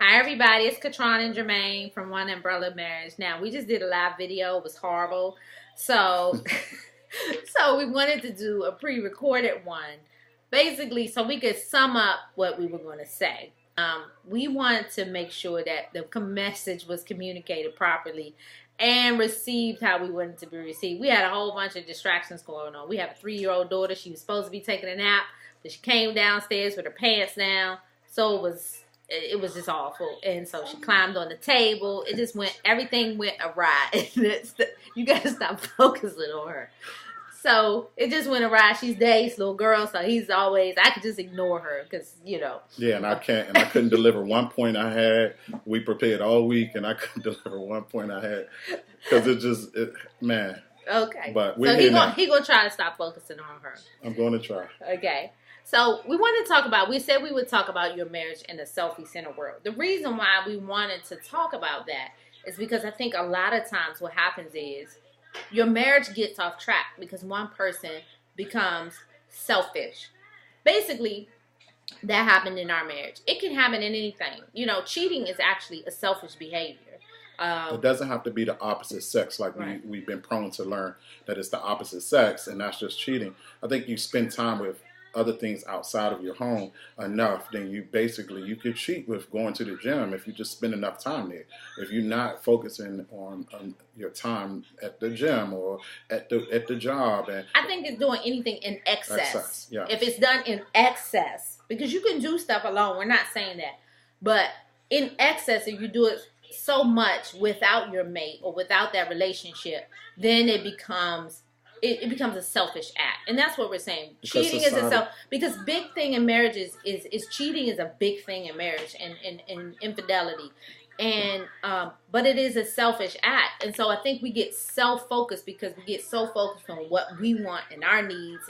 Hi everybody, it's Catron and Jermaine from One Umbrella Marriage. Now, we just did a live video. It was horrible. So, so we wanted to do a pre-recorded one. Basically, so we could sum up what we were going to say. We wanted to make sure that the message was communicated properly and received how we wanted to be received. We had a whole bunch of distractions going on. We have a 3-year-old daughter. She was supposed to be taking a nap, but she came downstairs with her pants down. So it was just awful. And so she climbed on the table. It just everything went awry. You got to stop focusing on her. So it just went awry. She's Dave's little girl, so I could just ignore her because, you know. Yeah, and I couldn't deliver one point I had. We prepared all week, and I couldn't deliver one point I had because man. Okay. But so he gonna try to stop focusing on her. I'm going to try. Okay. So we wanted to talk about, we said we would talk about your marriage in a selfie-centered world. The reason why we wanted to talk about that is because I think a lot of times what happens is your marriage gets off track because one person becomes selfish. Basically, that happened in our marriage. It can happen in anything. You know, cheating is actually a selfish behavior. It doesn't have to be the opposite sex like right. We've been prone to learn that it's the opposite sex and that's just cheating. I think you spend time with other things outside of your home enough, then you could cheat with going to the gym if you just spend enough time there. If you're not focusing on your time at the gym or at the job. And I think it's doing anything in excess. Yeah. If it's done in excess, because you can do stuff alone, we're not saying that. But in excess, if you do it so much without your mate or without that relationship, then it becomes a selfish act. And that's what we're saying. Because cheating because big thing in marriage is cheating is a big thing in marriage and infidelity. And but it is a selfish act. And so I think we get self-focused because we get so focused on what we want and our needs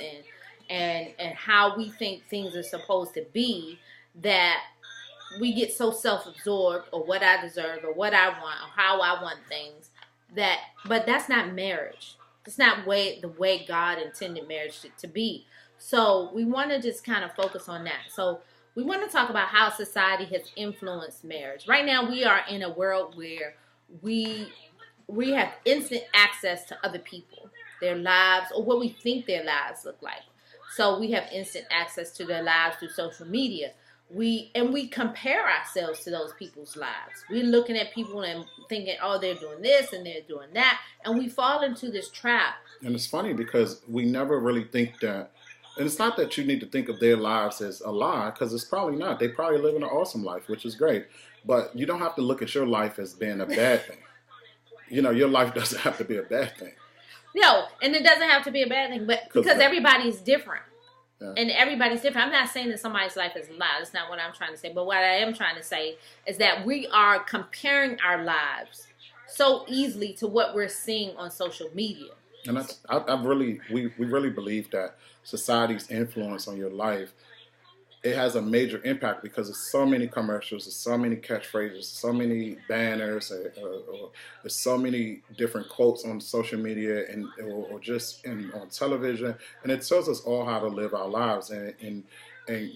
and how we think things are supposed to be that we get so self-absorbed or what I deserve or what I want or how I want things but that's not marriage. It's not the way God intended marriage to be. So we want to just kind of focus on that. So we want to talk about how society has influenced marriage. Right now we are in a world where we have instant access to other people, their lives, or what we think their lives look like. So we have instant access to their lives through social media. We compare ourselves to those people's lives. We're looking at people and thinking, oh, they're doing this and they're doing that. And we fall into this trap. And it's funny because we never really think that, and it's not that you need to think of their lives as a lie, because it's probably not. They probably live an awesome life, which is great. But you don't have to look at your life as being a bad thing. You know, your life doesn't have to be a bad thing. No, and it doesn't have to be a bad thing, but because everybody's different. Yeah. And everybody's different. I'm not saying that somebody's life is a lie. That's not what I'm trying to say. But what I am trying to say is that we are comparing our lives so easily to what we're seeing on social media. And we really believe that society's influence on your life, it has a major impact because there's so many commercials, there's so many catchphrases, so many banners, there's so many different quotes on social media or just on television, and it tells us all how to live our lives, and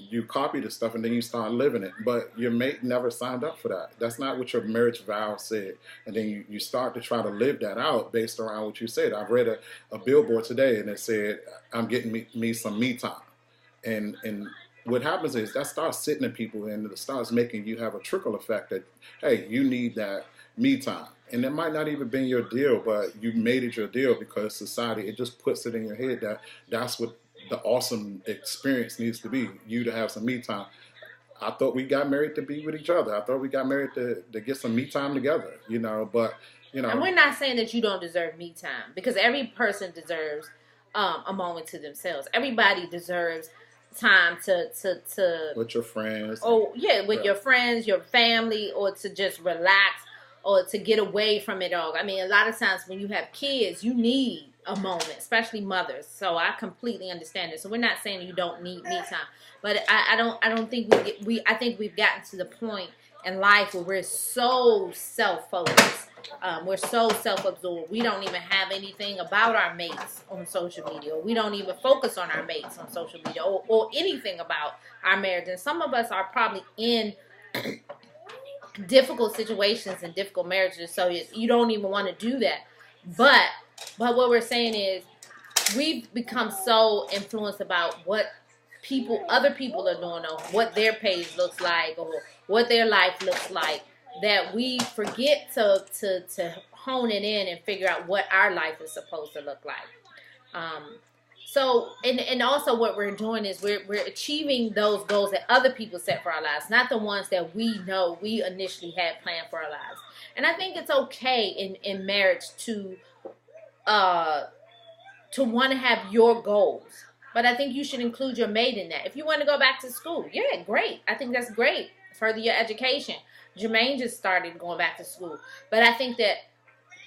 you copy the stuff and then you start living it, but your mate never signed up for that. That's not what your marriage vow said, and then you start to try to live that out based around what you said. I read a billboard today and it said, I'm getting me some me time, and what happens is that starts sitting in people and it starts making you have a trickle effect that, hey, you need that me time. And it might not even be your deal, but you made it your deal because society, it just puts it in your head that that's what the awesome experience needs to be, you to have some me time. I thought we got married to be with each other. I thought we got married to get some me time together, but, And we're not saying that you don't deserve me time because every person deserves a moment to themselves. Everybody deserves time to with your friends. Oh yeah, with your friends, your family, or to just relax or to get away from it all. I mean, a lot of times when you have kids, you need a moment, especially mothers. So I completely understand it. So we're not saying you don't need me time, but I don't think I think we've gotten to the point in life where we're so self-focused. We're so self-absorbed. We don't even have anything about our mates on social media. We don't even focus on our mates on social media or anything about our marriage. And some of us are probably in difficult situations and difficult marriages, so you don't even want to do that. But what we're saying is we've become so influenced about what other people are doing, or what their page looks like, or what their life looks like, that we forget to hone it in and figure out what our life is supposed to look like. So, and also what we're doing is we're achieving those goals that other people set for our lives, not the ones that we know we initially had planned for our lives. And I think it's okay in marriage to want to have your goals. But I think you should include your mate in that. If you want to go back to school, yeah, great. I think that's great. Further your education. Jermaine just started going back to school. But I think that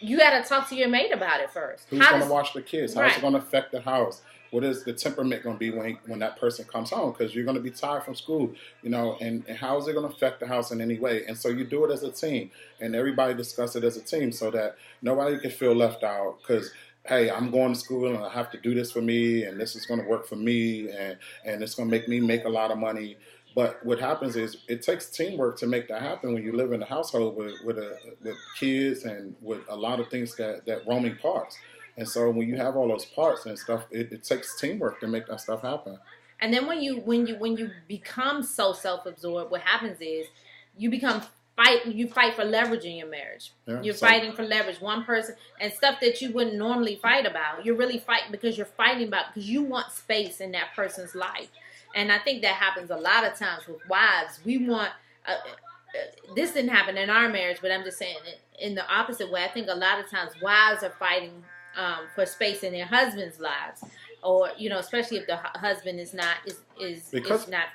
you got to talk to your mate about it first. Who's going to watch the kids? How's it going to affect the house? What is the temperament going to be when that person comes home? Because you're going to be tired from school, and how is it going to affect the house in any way? And so you do it as a team, and everybody discuss it as a team so that nobody can feel left out. Because, hey, I'm going to school and I have to do this for me, and this is going to work for me, and it's going to make me make a lot of money. But what happens is it takes teamwork to make that happen when you live in a household with kids and with a lot of things that roaming parts. And so when you have all those parts and stuff, it takes teamwork to make that stuff happen. And then when you become so self-absorbed, what happens is you fight for leverage in your marriage. Yeah, you're fighting for leverage. One person, and stuff that you wouldn't normally fight about, you're really fighting because you want space in that person's life. And I think that happens a lot of times with wives. We want, this didn't happen in our marriage, but I'm just saying in the opposite way. I think a lot of times wives are fighting for space in their husbands' lives, or especially if the husband is not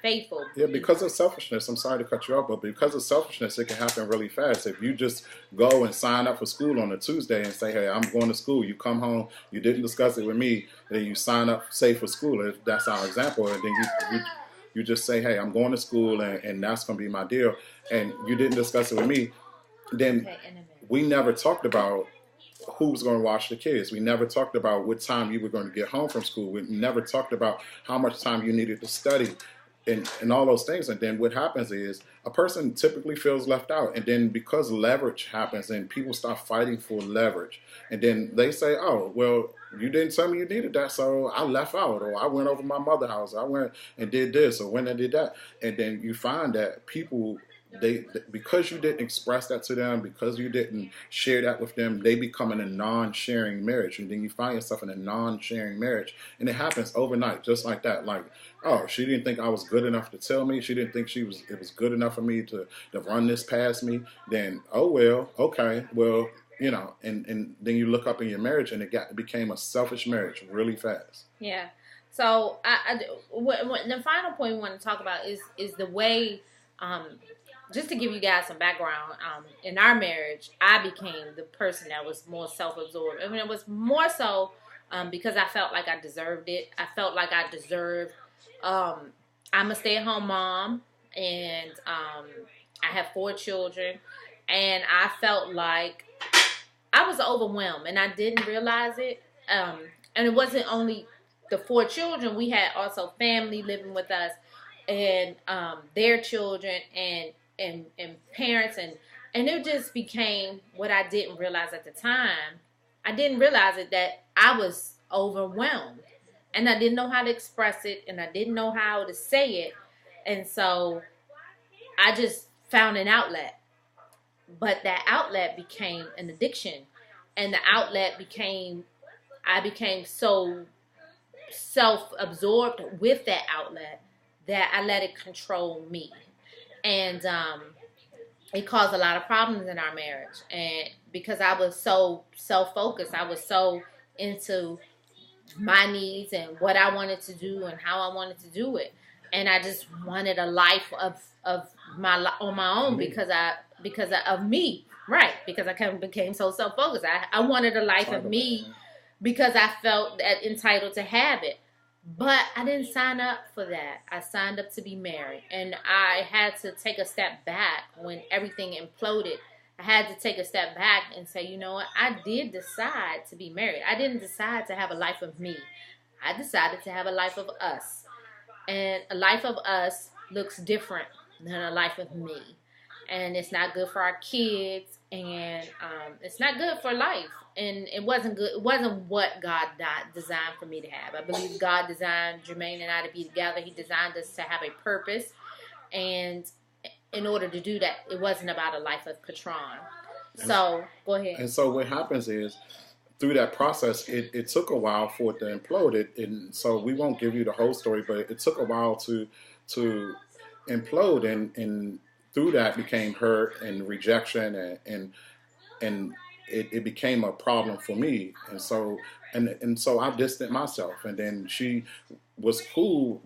faithful. Yeah, because of selfishness. I'm sorry to cut you off, but because of selfishness, it can happen really fast. If you just go and sign up for school on a Tuesday and say, "Hey, I'm going to school," you come home, you didn't discuss it with me, then you sign up, say, for school. If that's our example, and then you just say, "Hey, I'm going to school, and that's going to be my deal," and you didn't discuss it with me, then we never talked about who was going to watch the kids. We never talked about what time you were going to get home from school. We never talked about how much time you needed to study and all those things. And then what happens is a person typically feels left out. And then because leverage happens and people start fighting for leverage, and then they say, "Oh, well, you didn't tell me you needed that, so I left out, or I went over my mother's house. I went and did this, or went and did that." And then you find that people, because you didn't express that to them, because you didn't share that with them, they become in a non-sharing marriage. And then you find yourself in a non-sharing marriage, and it happens overnight, just like that. Like, oh, she didn't think I was good enough to tell me. She didn't think it was good enough for me to run this past me. Then, oh well, okay, well, and then you look up in your marriage, and it became a selfish marriage really fast. Yeah. So the final point we want to talk about is the way. Just to give you guys some background, in our marriage, I became the person that was more self-absorbed. I mean, it was more so because I felt like I deserved it. I felt like I deserved. I'm a stay-at-home mom, and I have 4 children, and I felt like I was overwhelmed, and I didn't realize it. And it wasn't only the 4 children; we had also family living with us, and their children, and parents, and it just became what I didn't realize at the time. I didn't realize it, that I was overwhelmed, and I didn't know how to express it, and I didn't know how to say it, and so I just found an outlet. But that outlet became an addiction, and the outlet I became so self-absorbed with that outlet that I let it control me. And it caused a lot of problems in our marriage. And because I was so self-focused, I was so into my needs and what I wanted to do and how I wanted to do it. And I just wanted a life of my own because of me. Right. Because I became so self-focused. I wanted a life of me because I felt that entitled to have it. But I didn't sign up for that. I signed up to be married. And I had to take a step back when everything imploded. I had to take a step back and say, you know what? I did decide to be married. I didn't decide to have a life of me. I decided to have a life of us. And a life of us looks different than a life of me. and it's not good for our kids, and it's not good for life. And it wasn't good. It wasn't what God designed for me to have. I believe God designed Jermaine and I to be together. He designed us to have a purpose, and in order to do that, it wasn't about a life of Catron. So go ahead. And so what happens is, through that process, it took a while for it to implode. And so we won't give you the whole story, but it took a while to implode, and through that became hurt and rejection, and it became a problem for me. And so I distanced myself, and then she was cool,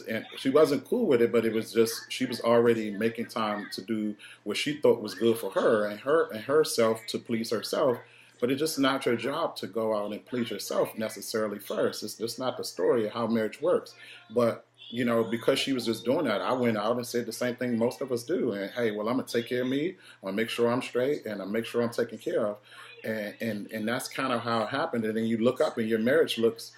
and she wasn't cool with it, but it was just, she was already making time to do what she thought was good for her and herself, to please herself. But it's just not your job to go out and please yourself necessarily first. It's just not the story of how marriage works. But, because she was just doing that, I went out and said the same thing most of us do. And, hey, well, I'm going to take care of me. I'm going to make sure I'm straight, and I'm make sure I'm taken care of. And that's kind of how it happened. And then you look up and your marriage looks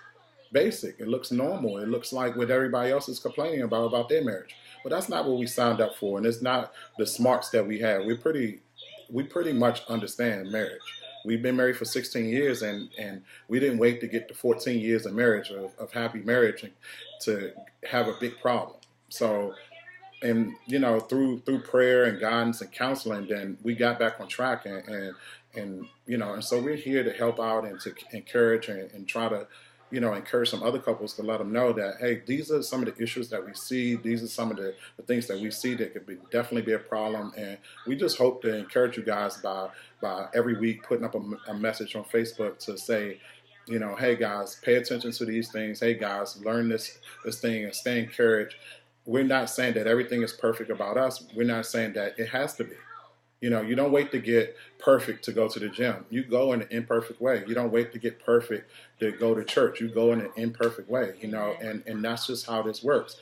basic. It looks normal. It looks like what everybody else is complaining about their marriage. But that's not what we signed up for. And it's not the smarts that we have. We pretty much understand marriage. We've been married for 16 years, and we didn't wait to get to 14 years of marriage, of happy marriage, to have a big problem. So, and through prayer and guidance and counseling, then we got back on track, and so we're here to help out and to encourage and try to encourage some other couples, to let them know that, hey, these are some of the issues that we see. These are some of the things that we see that could definitely be a problem. And we just hope to encourage you guys by every week putting up a message on Facebook to say, hey guys, pay attention to these things. Hey guys, learn this thing and stay encouraged. We're not saying that everything is perfect about us. We're not saying that it has to be. You don't wait to get perfect to go to the gym. You go in an imperfect way. You don't wait to get perfect to go to church. You go in an imperfect way, and that's just how this works.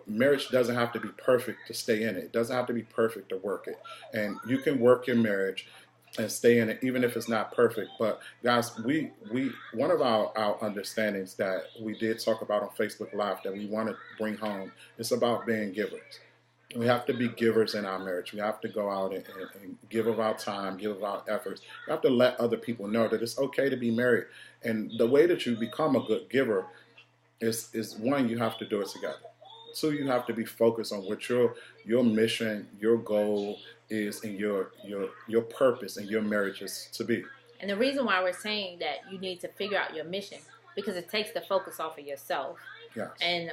Marriage doesn't have to be perfect to stay in it. It doesn't have to be perfect to work it. And you can work your marriage and stay in it, even if it's not perfect. But guys, we one of our understandings that we did talk about on Facebook Live that we want to bring home, it's about being givers. We have to be givers in our marriage. We have to go out and give of our time, give of our efforts. We have to let other people know that it's okay to be married. And the way that you become a good giver is one, you have to do it together. Two, you have to be focused on what your mission, your goal is, and your purpose in your marriage is to be. And the reason why we're saying that you need to figure out your mission, because it takes the focus off of yourself. Yes. And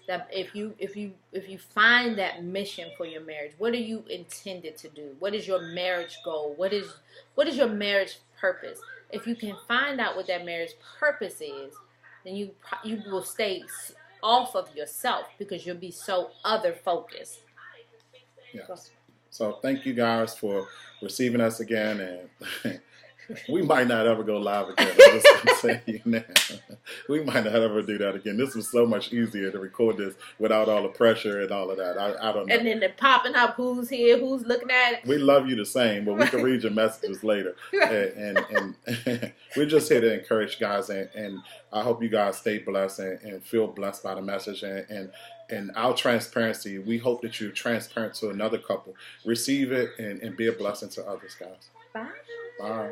that if you find that mission for your marriage, what are you intended to do? What is your marriage goal? What is your marriage purpose? If you can find out what that marriage purpose is, then you will stay off of yourself, because you'll be so other focused. Yes. So thank you guys for receiving us again, and we might not ever go live again. I'm just going to say you now. We might not ever do that again. This was so much easier to record this without all the pressure and all of that. I don't know. And then they're popping up who's here, who's looking at it. We love you the same, but we can read your messages later. And we're just here to encourage guys, and I hope you guys stay blessed and feel blessed by the message. And our transparency, we hope that you're transparent to another couple. Receive it and be a blessing to others, guys. Bye. Bye.